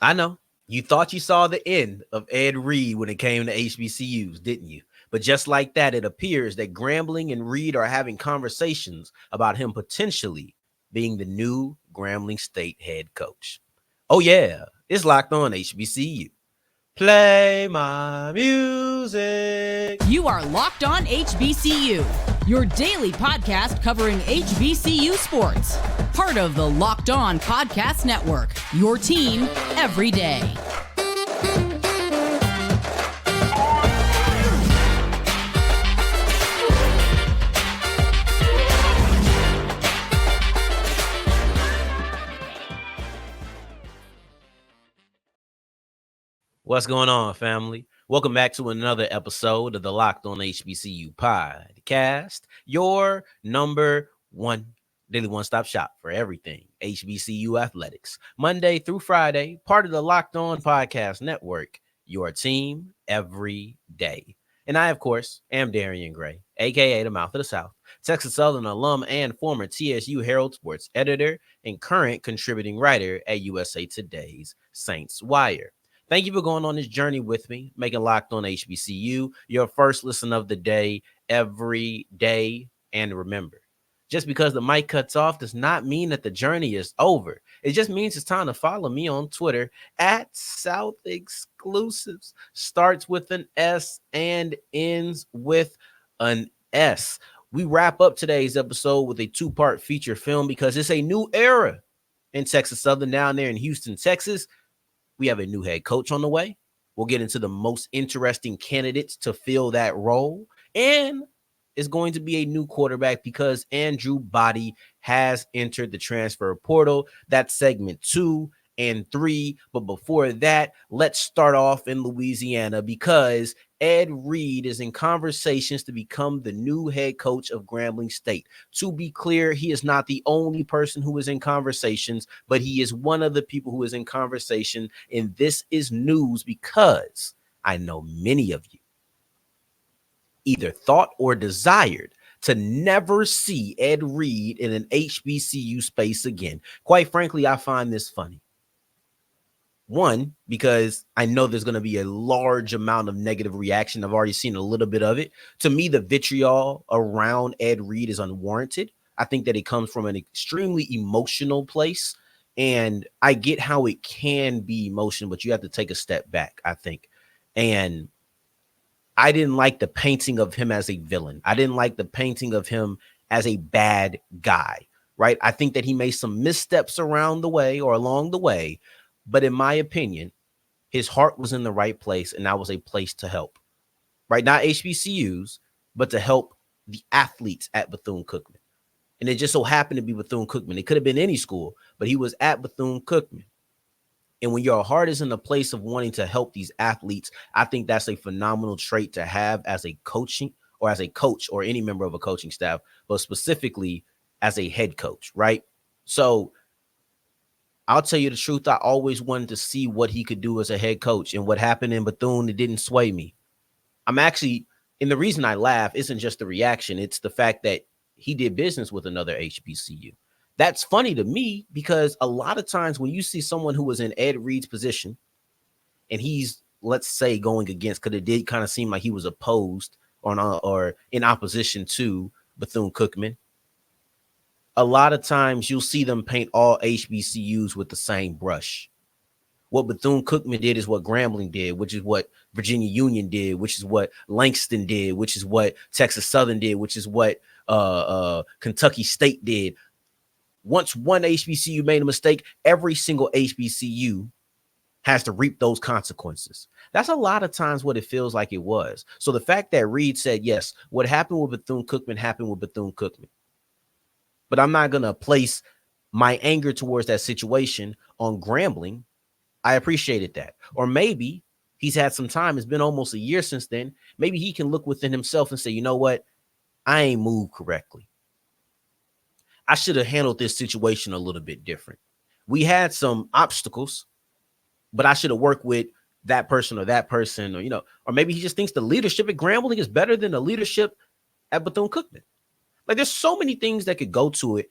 I know. You thought you saw the end of Ed Reed when it came to HBCUs, didn't you? But just like that, it appears that Grambling and Reed are having conversations about him potentially being the new Grambling State head coach. Oh, yeah, it's Locked On HBCU. Play my music. You are Locked On HBCU, your daily podcast covering HBCU sports. Part of the Locked On Podcast Network, your team every day. What's going on, family? Welcome back to another episode of the Locked On HBCU podcast, your number one daily one-stop shop for everything HBCU athletics. Monday through Friday, part of the Locked On Podcast Network, your team every day. And I, of course, am Darian Gray, a.k.a. the Mouth of the South, Texas Southern alum and former TSU Herald Sports editor and current contributing writer at USA Today's Saints Wire. Thank you for going on this journey with me, making Locked On HBCU your first listen of the day, every day. And remember, just because the mic cuts off does not mean that the journey is over. It just means it's time to follow me on Twitter at South Exclusives. Starts with an S and ends with an S. We wrap up today's episode with a two-part feature film because it's a new era in Texas Southern down there in Houston, Texas. We have a new head coach on the way. We'll get into the most interesting candidates to fill that role. And it's going to be a new quarterback because Andrew Body has entered the transfer portal. That's segment 2 and 3. But before that, let's start off in Louisiana because Ed Reed is in conversations to become the new head coach of Grambling State. To be clear, he is not the only person who is in conversations, but he is one of the people who is in conversation. And this is news because I know many of you either thought or desired to never see Ed Reed in an HBCU space again. Quite frankly, I find this funny. One, because I know there's going to be a large amount of negative reaction. I've already seen a little bit of it. To me, the vitriol around Ed Reed is unwarranted. I think that it comes from an extremely emotional place. And I get how it can be emotional, but you have to take a step back, I think. And I didn't like the painting of him as a villain. I didn't like the painting of him as a bad guy, right? I think that he made some missteps around the way or along the way. But in my opinion, his heart was in the right place, and that was a place to help, right? Not HBCUs, but to help the athletes at Bethune Cookman. And it just so happened to be Bethune Cookman. It could have been any school, but he was at Bethune Cookman. And when your heart is in a place of wanting to help these athletes, I think that's a phenomenal trait to have as a coaching or as a coach or any member of a coaching staff, but specifically as a head coach, right? So I'll tell you the truth. I always wanted to see what he could do as a head coach, and what happened in Bethune, it didn't sway me. And the reason I laugh isn't just the reaction. It's the fact that he did business with another HBCU. That's funny to me because a lot of times when you see someone who was in Ed Reed's position and he's, let's say, going against, because it did kind of seem like he was opposed or in opposition to Bethune Cookman, a lot of times you'll see them paint all HBCUs with the same brush. What Bethune Cookman did is what Grambling did, which is what Virginia Union did, which is what Langston did, which is what Texas Southern did, which is what Kentucky State did. Once one HBCU made a mistake, every single HBCU has to reap those consequences. That's a lot of times what it feels like it was. So the fact that Reed said, yes, what happened with Bethune Cookman happened with Bethune Cookman. But I'm not going to place my anger towards that situation on Grambling. I appreciated that. Or maybe he's had some time. It's been almost a year since then. Maybe he can look within himself and say, you know what? I ain't moved correctly. I should have handled this situation a little bit different. We had some obstacles, but I should have worked with that person, or, or maybe he just thinks the leadership at Grambling is better than the leadership at Bethune Cookman. Like, there's so many things that could go to it.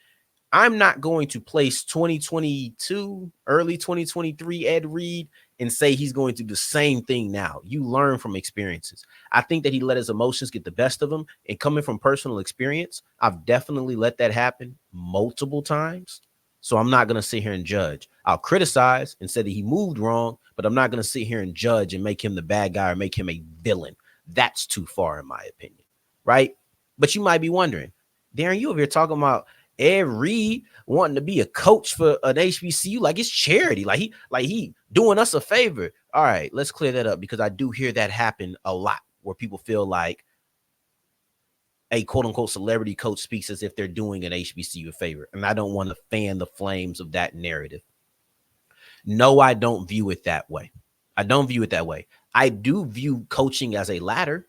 I'm not going to place 2022, early 2023 Ed Reed and say he's going to do the same thing now. You learn from experiences. I think that he let his emotions get the best of him. And coming from personal experience, I've definitely let that happen multiple times. So I'm not going to sit here and judge. I'll criticize and say that he moved wrong, but I'm not going to sit here and judge and make him the bad guy or make him a villain. That's too far, in my opinion. Right? But you might be wondering, Darren, you over here talking about Ed Reed wanting to be a coach for an HBCU like it's charity, like he doing us a favor. All right, let's clear that up because I do hear that happen a lot where people feel like a quote unquote celebrity coach speaks as if they're doing an HBCU a favor, and I don't want to fan the flames of that narrative. No, I don't view it that way. I don't view it that way. I do view coaching as a ladder.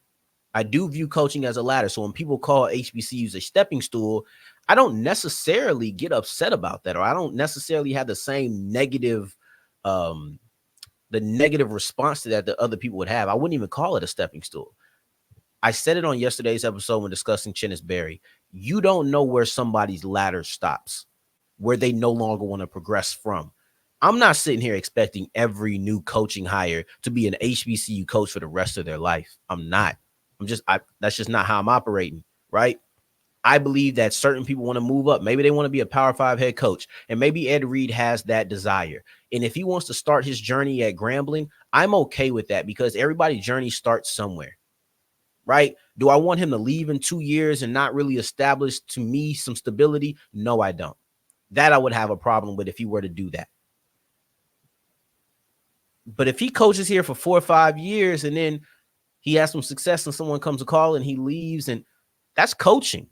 I do view coaching as a ladder. So when people call HBCUs a stepping stool, I don't necessarily get upset about that, or I don't necessarily have the same negative, the negative response to that other people would have. I wouldn't even call it a stepping stool. I said it on yesterday's episode when discussing Chennis Berry. You don't know where somebody's ladder stops, where they no longer want to progress from. I'm not sitting here expecting every new coaching hire to be an HBCU coach for the rest of their life. I'm not. That's just not how I'm operating, right? I believe that certain people want to move up. Maybe they want to be a Power 5 head coach, and maybe Ed Reed has that desire. And if he wants to start his journey at Grambling, I'm okay with that because everybody's journey starts somewhere, right? Do I want him to leave in 2 years and not really establish to me some stability? No, I don't. That I would have a problem with if he were to do that. But if he coaches here for 4 or 5 years and then he has some success and someone comes to call and he leaves, and that's coaching.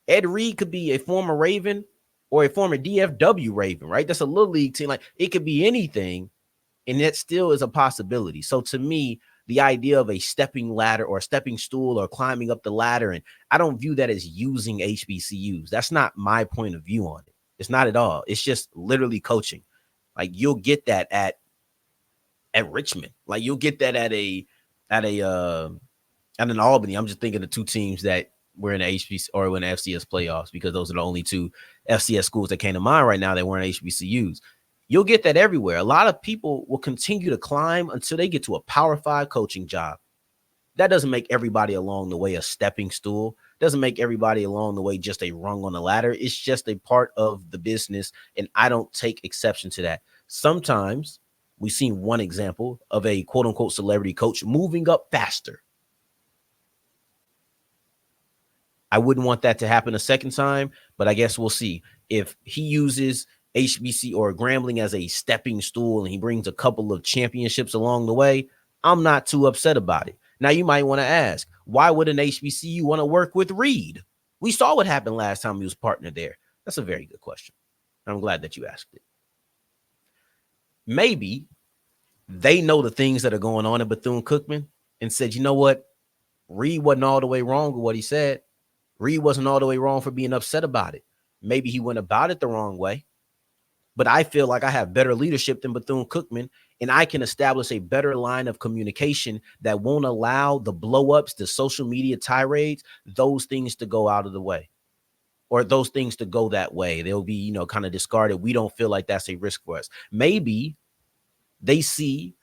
Ed Reed could be a former Raven or a former DFW Raven, right? That's a little league team. Like, it could be anything, and that still is a possibility. So to me, the idea of a stepping ladder or a stepping stool or climbing up the ladder, and I don't view that as using HBCUs. That's not my point of view on it. It's not at all. It's just literally coaching. Like, you'll get that at Richmond. Like, you'll get that at an Albany. I'm just thinking of two teams that were in the HBC or in the FCS playoffs because those are the only two FCS schools that came to mind right now that weren't HBCUs. You'll get that everywhere. A lot of people will continue to climb until they get to a Power 5 coaching job. That doesn't make everybody along the way a stepping stool. Doesn't make everybody along the way just a rung on the ladder. It's just a part of the business, and I don't take exception to that. Sometimes we've seen one example of a quote-unquote celebrity coach moving up faster. I wouldn't want that to happen a second time, but I guess we'll see. If he uses HBC or Grambling as a stepping stool and he brings a couple of championships along the way, I'm not too upset about it. Now, you might want to ask, why would an HBCU want to work with Reed? We saw what happened last time he was partnered there. That's a very good question. I'm glad that you asked it. Maybe they know the things that are going on at Bethune Cookman and said, you know what? Reed wasn't all the way wrong with what he said. Reed wasn't all the way wrong for being upset about it. Maybe he went about it the wrong way. But I feel like I have better leadership than Bethune Cookman, and I can establish a better line of communication that won't allow the blow-ups, the social media tirades, those things to go out of the way, or those things to go that way. They'll be, kind of discarded. We don't feel like that's a risk for us. Maybe they see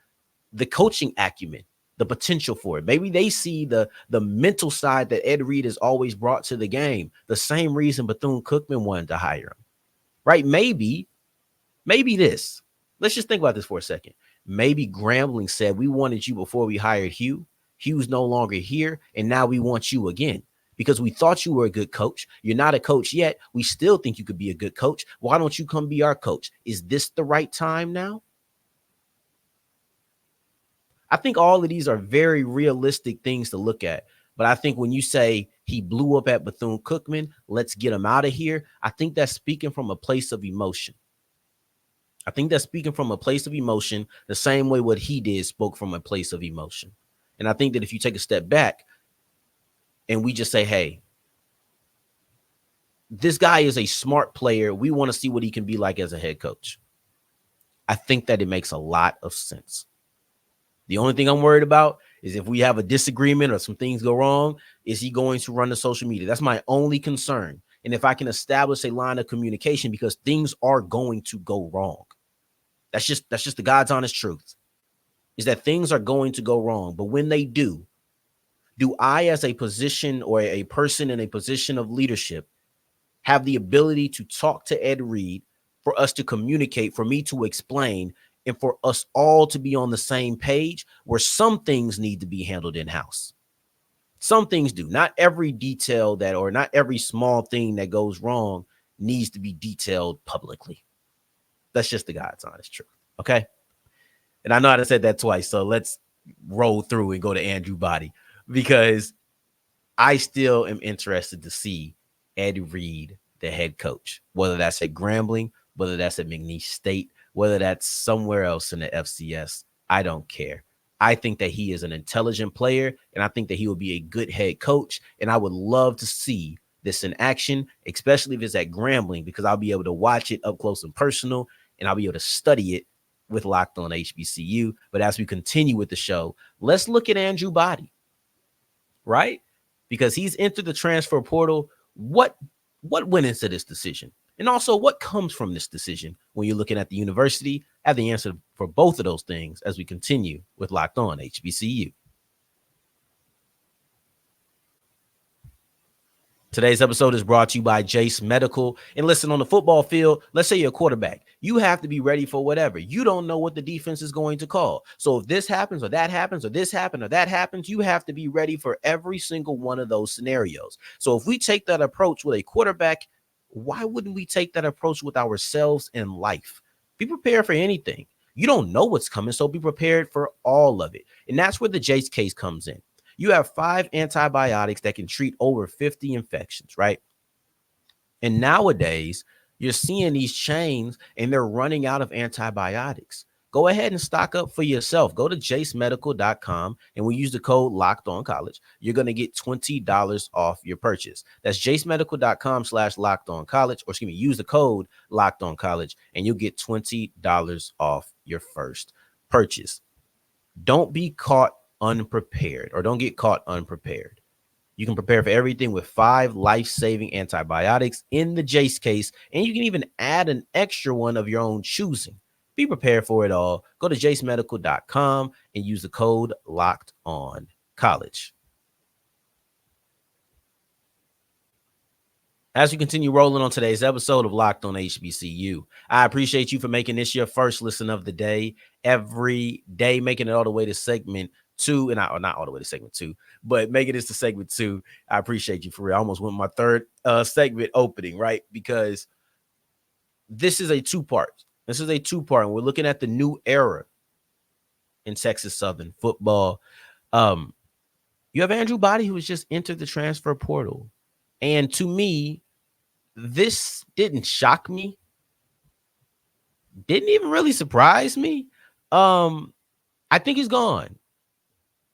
the coaching acumen, the potential for it. Maybe they see the mental side that Ed Reed has always brought to the game. The same reason Bethune Cookman wanted to hire him, right? Maybe this. Let's just think about this for a second. Maybe Grambling said, we wanted you before we hired Hugh. Hugh's no longer here, and now we want you again because we thought you were a good coach. You're not a coach yet. We still think you could be a good coach. Why don't you come be our coach? Is this the right time now? I think all of these are very realistic things to look at. But I think when you say he blew up at Bethune Cookman, let's get him out of here, I think that's speaking from a place of emotion. I think that's speaking from a place of emotion, the same way what he did spoke from a place of emotion. And I think that if you take a step back and we just say, hey, this guy is a smart player. We want to see what he can be like as a head coach. I think that it makes a lot of sense. The only thing I'm worried about is if we have a disagreement or some things go wrong, is he going to run the social media? That's my only concern. and if I can establish a line of communication, because things are going to go wrong. That's just the God's honest truth, is that things are going to go wrong. But when they do I, as a position or a person in a position of leadership, have the ability to talk to Ed Reed, for us to communicate, for me to explain, and for us all to be on the same page, where some things need to be handled in-house. Some things do. Not every detail that, or not every small thing that goes wrong needs to be detailed publicly. That's just the God's honest truth. Okay. And I know I said that twice, so let's roll through and go to Andrew Body, because I still am interested to see Ed Reed, the head coach, whether that's at Grambling, whether that's at McNeese State, whether that's somewhere else in the FCS. I don't care. I think that he is an intelligent player, and I think that he will be a good head coach. And I would love to see this in action, especially if it's at Grambling, because I'll be able to watch it up close and personal, and I'll be able to study it with Locked On HBCU. But as we continue with the show, let's look at Andrew Body, right? Because he's entered the transfer portal. What went into this decision? And also, what comes from this decision when you're looking at the university? I have the answer for both of those things as we continue with Locked On HBCU. Today's episode is brought to you by Jace Medical. And listen, on the football field, let's say you're a quarterback. You have to be ready for whatever. You don't know what the defense is going to call. So if this happens or that happens or this happens or that happens, you have to be ready for every single one of those scenarios. So if we take that approach with a quarterback, why wouldn't we take that approach with ourselves in life? Be prepared for anything. You don't know what's coming, so be prepared for all of it. And that's where the Jace case comes in. You have 5 antibiotics that can treat over 50 infections, right? And nowadays, you're seeing these chains and they're running out of antibiotics. Go ahead and stock up for yourself. Go to jacemedical.com, and we use the code LOCKEDONCollege. You're going to get $20 off your purchase. That's jacemedical.com/LockedOnCollege, or excuse me, use the code LOCKEDONCollege, and you'll get $20 off your first purchase. Don't be caught unprepared, or don't get caught unprepared. You can prepare for everything with 5 life-saving antibiotics in the Jace case, and you can even add an extra one of your own choosing. Be prepared for it all. Go to jacemedical.com and use the code LOCKEDONCollege. As we continue rolling on today's episode of Locked On HBCU, I appreciate you for making this your first listen of the day. Every day, making it all the way to segment 2, and not all the way to segment 2, but making this to segment 2. I appreciate you for real. I almost went my third segment opening, right? Because this is a two-part. This is a two-part, and we're looking at the new era in Texas Southern football. You have Andrew Body, who has just entered the transfer portal. And to me, this didn't shock me. Didn't even really surprise me. I think he's gone.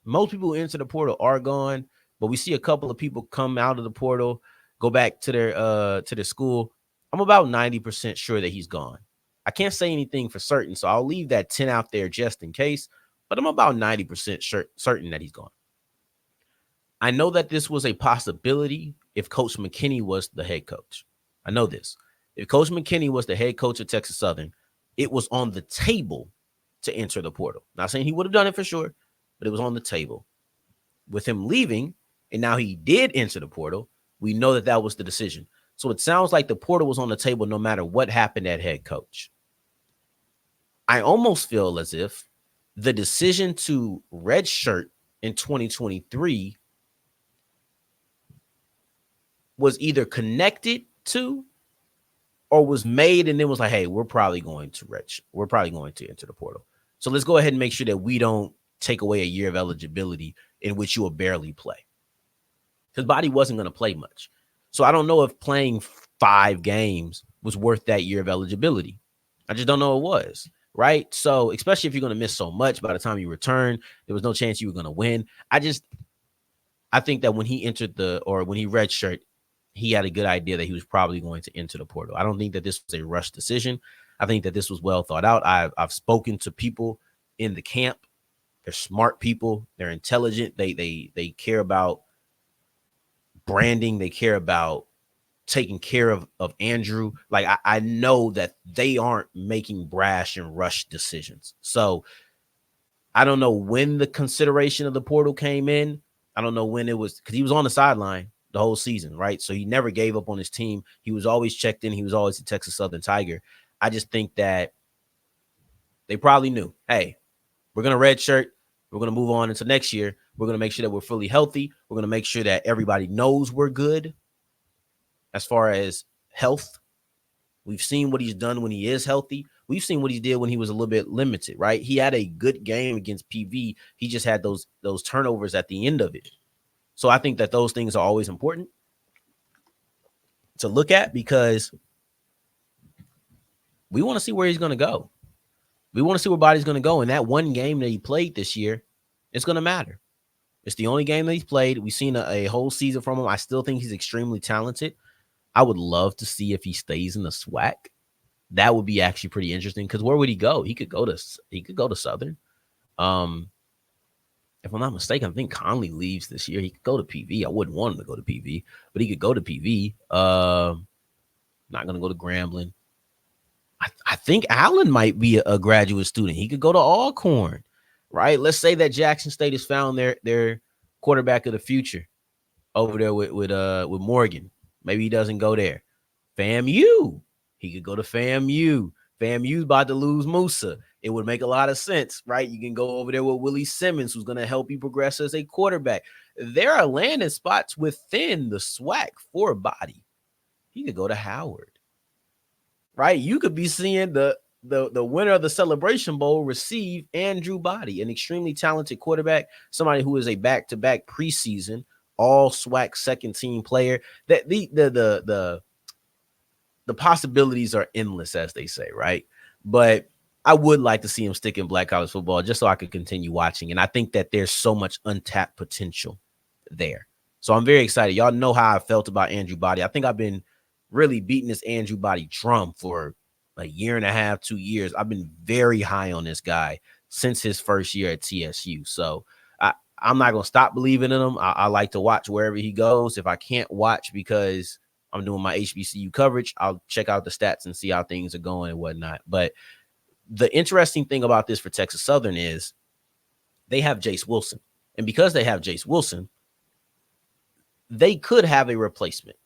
Most people who enter the portal are gone, but we see a couple of people come out of the portal, go back to their school. I'm about 90% sure that he's gone. I can't say anything for certain, so I'll leave that 10 out there just in case, but I'm about 90% certain that he's gone. I know that this was a possibility if Coach McKinney was the head coach. I know this. If Coach McKinney was the head coach of Texas Southern, it was on the table to enter the portal. Not saying he would have done it for sure, but it was on the table. With him leaving, and now he did enter the portal, we know that that was the decision. So it sounds like the portal was on the table no matter what happened at head coach. I almost feel as if the decision to redshirt in 2023 was either connected to or was made and then was like, hey, we're probably going to redshirt. We're probably going to enter the portal. So let's go ahead and make sure that we don't take away a year of eligibility in which you will barely play. His body wasn't going to play much. So I don't know if playing 5 games was worth that year of eligibility. I just don't know it was, right? So especially if you're going to miss so much by the time you return, there was no chance you were going to win. I think that when he entered when he redshirt, he had a good idea that he was probably going to enter the portal. I don't think that this was a rushed decision. I think that this was well thought out. I've spoken to people in the camp. They're smart people. They're intelligent. They care about branding. They care about taking care of Andrew. Like I know that they aren't making brash and rush decisions. So I don't know when the consideration of the portal came in. I don't know when it was, because he was on the sideline the whole season, right? So he never gave up on his team. He was always checked in. He was always a Texas Southern Tiger. I just think that they probably knew, hey, we're going to redshirt. We're going to move on into next year. We're going to make sure that we're fully healthy. We're going to make sure that everybody knows we're good as far as health. We've seen what he's done when he is healthy. We've seen what he did when he was a little bit limited, right? He had a good game against PV. He just had those turnovers at the end of it. So I think that those things are always important to look at, because we want to see where he's going to go. We want to see where Body's going to go. And that one game that he played this year, it's going to matter. It's the only game that he's played. We've seen a whole season from him. I still think he's extremely talented. I would love to see if he stays in the SWAC. That would be actually pretty interesting, because where would he go? He could go to Southern. If I'm not mistaken, I think Conley leaves this year. He could go to PV. I wouldn't want him to go to PV, but he could go to PV. Not going to go to Grambling. I think Allen might be a graduate student. He could go to Alcorn, right? Let's say that Jackson State has found their quarterback of the future over there with Morgan. Maybe he doesn't go there. FAMU. He could go to FAMU. FAMU's about to lose Musa. It would make a lot of sense, right? You can go over there with Willie Simmons, who's going to help you progress as a quarterback. There are landing spots within the SWAC for Body. He could go to Howard, right? You could be seeing the winner of the Celebration Bowl receive Andrew Body, an extremely talented quarterback, somebody who is a back-to-back preseason all SWAC second team player. That the possibilities are endless, as they say, right? But I would like to see him stick in Black college football just so I could continue watching. And I think that there's so much untapped potential there. So I'm very excited. Y'all know how I felt about Andrew Body. I think I've been really beating this Andrew Body drum for a year and a half, 2 years. I've been very high on this guy since his first year at TSU. So I'm not going to stop believing in him. I like to watch wherever he goes. If I can't watch because I'm doing my HBCU coverage, I'll check out the stats and see how things are going and whatnot. But the interesting thing about this for Texas Southern is they have Jace Wilson. And because they have Jace Wilson, they could have a replacement.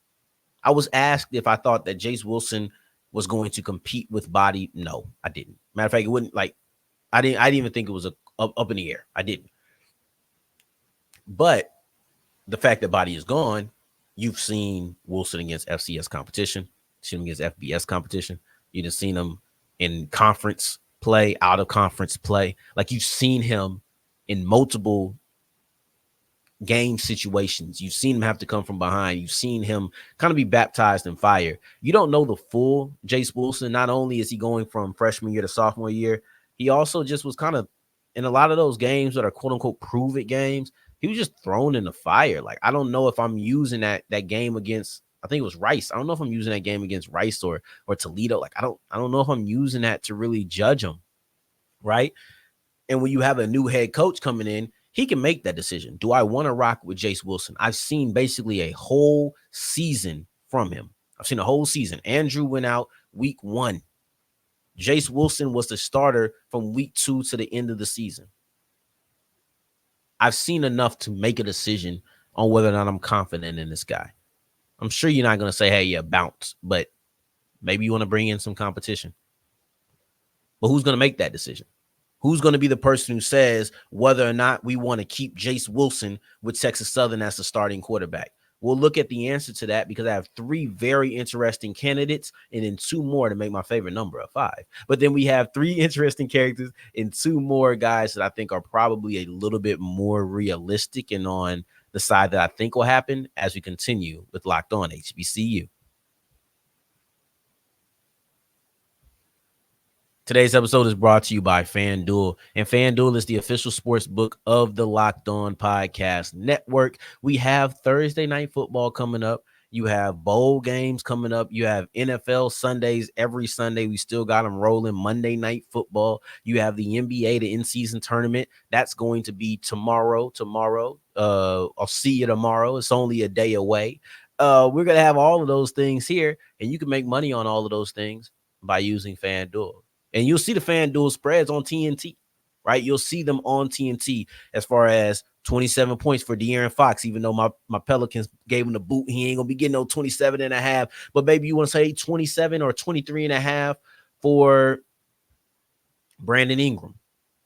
I was asked if I thought that Jace Wilson was going to compete with Body. No, I didn't. Matter of fact, it wouldn't, like, I didn't even think it was up in the air. I didn't. But the fact that Body is gone, you've seen Wilson against FCS competition, seen him against FBS competition. You've just seen him in conference play, out of conference play. Like, you've seen him in multiple game situations. You've seen him have to come from behind. You've seen him kind of be baptized in fire. You don't know the full Jace Wilson. Not only is he going from freshman year to sophomore year, he also just was kind of in a lot of those games that are quote unquote prove it games. He was just thrown in the fire. Like, I don't know if I'm using that game against, I think it was Rice. I don't know if I'm using that game against Rice or Toledo. Like, I don't know if I'm using that to really judge him, right? And when you have a new head coach coming in, he can make that decision. Do I want to rock with Jace Wilson? I've seen basically a whole season from him. I've seen a whole season. Andrew went out week 1. Jace Wilson was the starter from week 2 to the end of the season. I've seen enough to make a decision on whether or not I'm confident in this guy. I'm sure you're not going to say, hey, yeah, bounce, but maybe you want to bring in some competition. But who's going to make that decision? Who's going to be the person who says whether or not we want to keep Jace Wilson with Texas Southern as the starting quarterback? We'll look at the answer to that because I have 3 very interesting candidates and then 2 more to make my favorite number of 5. But then we have 3 interesting characters and 2 more guys that I think are probably a little bit more realistic and on the side that I think will happen as we continue with Locked On HBCU. Today's episode is brought to you by FanDuel, and FanDuel is the official sports book of the Locked On Podcast Network. We have Thursday night football coming up. You have bowl games coming up. You have NFL Sundays every Sunday. We still got them rolling. Monday night football. You have the NBA, the in-season tournament. That's going to be tomorrow. I'll see you tomorrow. It's only a day away. We're gonna have all of those things here, and you can make money on all of those things by using FanDuel. And you'll see the FanDuel spreads on TNT, right? You'll see them on TNT as far as 27 points for De'Aaron Fox, even though my Pelicans gave him the boot. He ain't gonna be getting no 27 and a half. But maybe you want to say 27 or 23 and a half for Brandon Ingram.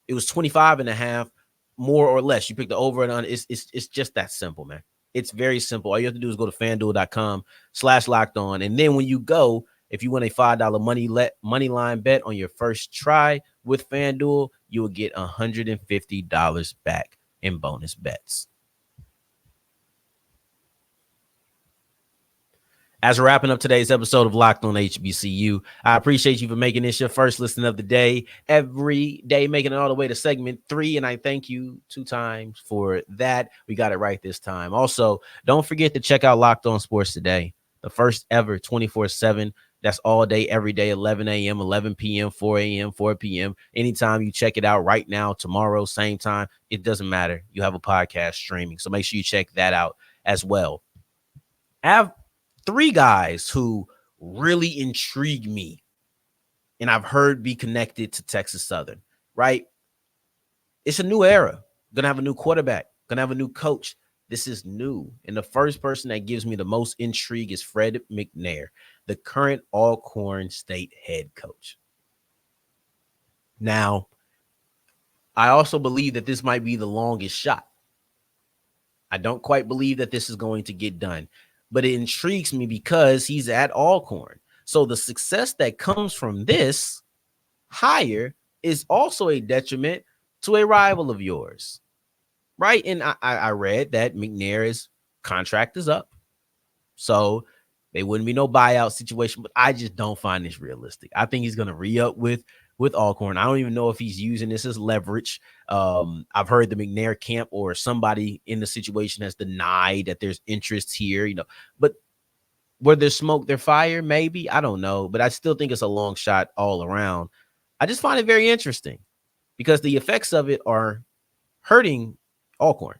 It was 25 and a half, more or less. You pick the over and on. It's just that simple, man. It's very simple. All you have to do is go to fanduel.com/locked on. And then when you go, if you win a $5 money line bet on your first try with FanDuel, you will get $150 back in bonus bets. As we're wrapping up today's episode of Locked on HBCU, I appreciate you for making this your first listen of the day. Every day, making it all the way to segment 3, and I thank you 2 times for that. We got it right this time. Also, don't forget to check out Locked on Sports Today, the first ever 24/7. That's all day, every day, 11 a.m., 11 p.m., 4 a.m., 4 p.m. Anytime you check it out right now, tomorrow, same time, it doesn't matter. You have a podcast streaming, so make sure you check that out as well. I have 3 guys who really intrigue me and I've heard be connected to Texas Southern, right? It's a new era. Gonna have a new quarterback, gonna have a new coach. This is new. And the first person that gives me the most intrigue is Fred McNair, the current Alcorn State head coach. Now, I also believe that this might be the longest shot. I don't quite believe that this is going to get done, but it intrigues me because he's at Alcorn. So the success that comes from this hire is also a detriment to a rival of yours, right? And I read that McNair's contract is up, so there wouldn't be no buyout situation, but I just don't find this realistic. I think he's going to re-up with Alcorn. I don't even know if he's using this as leverage. I've heard the McNair camp or somebody in the situation has denied that there's interest here, but where there's smoke, there's fire, maybe. I don't know, but I still think it's a long shot all around. I just find it very interesting because the effects of it are hurting Alcorn.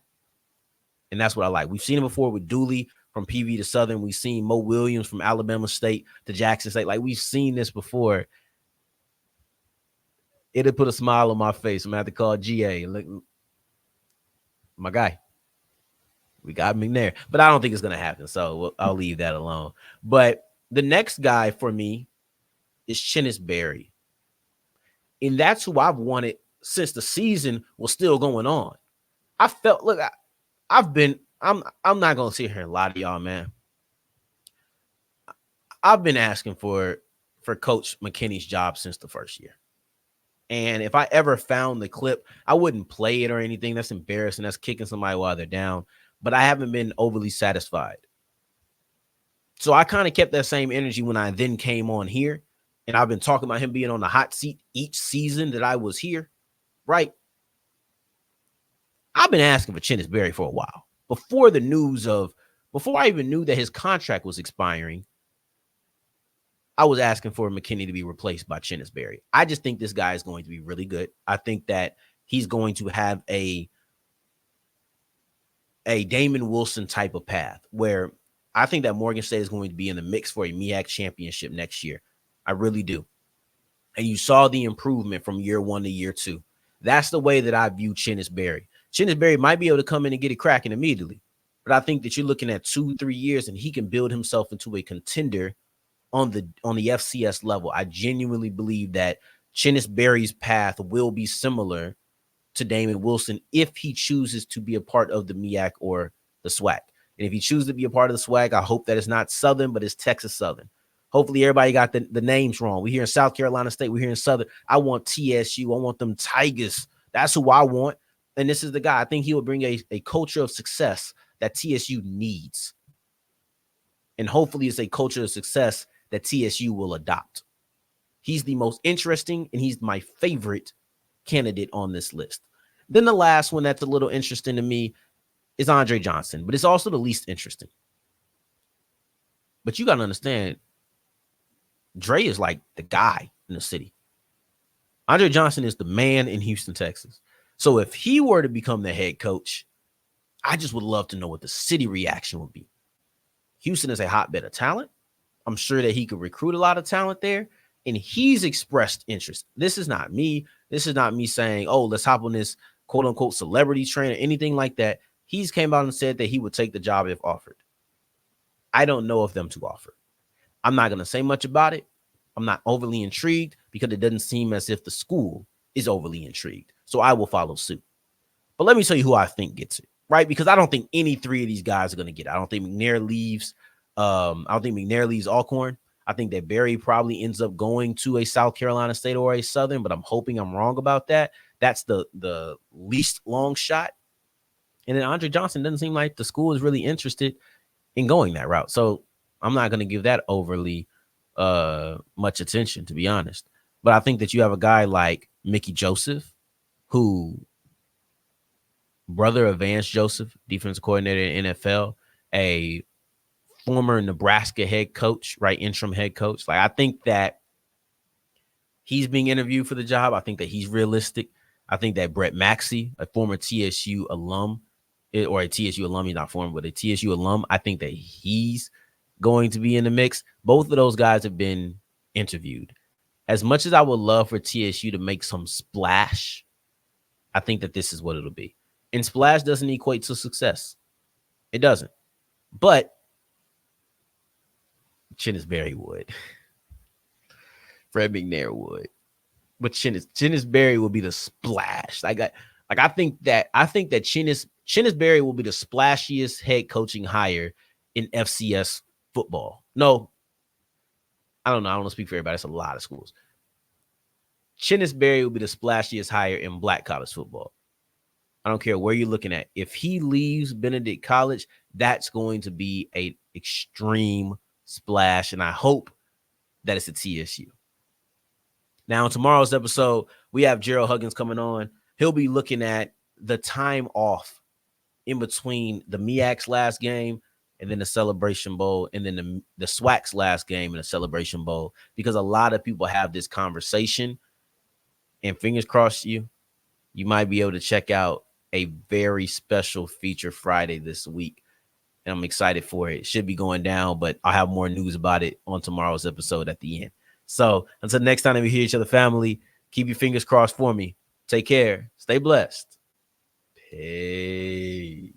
And that's what I like. We've seen it before with Dooley from PV to Southern. We've seen Mo Williams from Alabama State to Jackson State. Like, we've seen this before. It'll put a smile on my face. I'm going to have to call GA. Look, my guy. We got McNair. But I don't think it's going to happen, so I'll leave that alone. But the next guy for me is Chennis Berry. And that's who I've wanted since the season was still going on. I felt, look, I'm not going to sit here and lie to y'all, man. I've been asking for Coach McKinney's job since the first year. And if I ever found the clip, I wouldn't play it or anything. That's embarrassing. That's kicking somebody while they're down. But I haven't been overly satisfied. So I kind of kept that same energy when I then came on here. And I've been talking about him being on the hot seat each season that I was here, right? I've been asking for Chennis Berry for a while. Before I even knew that his contract was expiring, I was asking for McKinney to be replaced by Chennis Berry. I just think this guy is going to be really good. I think that he's going to have a Damon Wilson type of path where I think that Morgan State is going to be in the mix for a MEAC championship next year. I really do. And you saw the improvement from year 1 to year 2. That's the way that I view Chennis Berry. Chennis Berry might be able to come in and get it cracking immediately, but I think that you're looking at 2-3 years and he can build himself into a contender on the FCS level. I genuinely believe that Chennis Berry's path will be similar to Damon Wilson if he chooses to be a part of the MEAC or the SWAC. And if he chooses to be a part of the SWAC, I hope that it's not Southern, but it's Texas Southern. Hopefully everybody got the names wrong. We're here in South Carolina State. We're here in Southern. I want TSU. I want them Tigers. That's who I want. And this is the guy. I think he will bring a culture of success that TSU needs. And hopefully it's a culture of success that TSU will adopt. He's the most interesting, and he's my favorite candidate on this list. Then the last one that's a little interesting to me is Andre Johnson, but it's also the least interesting. But you got to understand, Dre is like the guy in the city. Andre Johnson is the man in Houston, Texas. So if he were to become the head coach, I just would love to know what the city reaction would be. Houston is a hotbed of talent. I'm sure that he could recruit a lot of talent there. And he's expressed interest. This is not me. This is not me saying, oh, let's hop on this quote unquote celebrity train or anything like that. He's came out and said that he would take the job if offered. I don't know if them to offer. I'm not going to say much about it. I'm not overly intrigued because it doesn't seem as if the school is overly intrigued. So I will follow suit. But let me tell you who I think gets it, right? Because I don't think any three of these guys are going to get it. I don't think McNair leaves. I don't think McNair leaves Alcorn. I think that Berry probably ends up going to a South Carolina State or a Southern, but I'm hoping I'm wrong about that. That's the least long shot. And then Andre Johnson doesn't seem like the school is really interested in going that route. So I'm not going to give that overly much attention, to be honest. But I think that you have a guy like Mickey Joseph, who brother of Vance Joseph, defensive coordinator in NFL, a former Nebraska head coach, right? Interim head coach. Like, I think that he's being interviewed for the job. I think that he's realistic. I think that Brett Maxey, a former TSU alum, or a TSU alum, he's not former, but a TSU alum, I think that he's going to be in the mix. Both of those guys have been interviewed. As much as I would love for TSU to make some splash, I think that this is what it'll be. And splash doesn't equate to success. It doesn't. But Chennis Berry would. Fred McNair would. But Chennis Berry will be the splash. I think that Chennis Berry will be the splashiest head coaching hire in FCS football. No, I don't know. I don't want to speak for everybody. It's a lot of schools. Chennis Berry will be the splashiest hire in black college football. I don't care where you're looking at. If he leaves Benedict College, that's going to be an extreme splash, and I hope that it's at TSU. Now, on tomorrow's episode, we have Gerald Huggins coming on. He'll be looking at the time off in between the MEAC's last game and then the Celebration Bowl, and then the SWAC's last game and the Celebration Bowl, because a lot of people have this conversation, and fingers crossed you might be able to check out a very special feature Friday this week. And I'm excited for it. It should be going down, but I'll have more news about it on tomorrow's episode at the end. So until next time we hear each other, family, keep your fingers crossed for me. Take care. Stay blessed. Peace.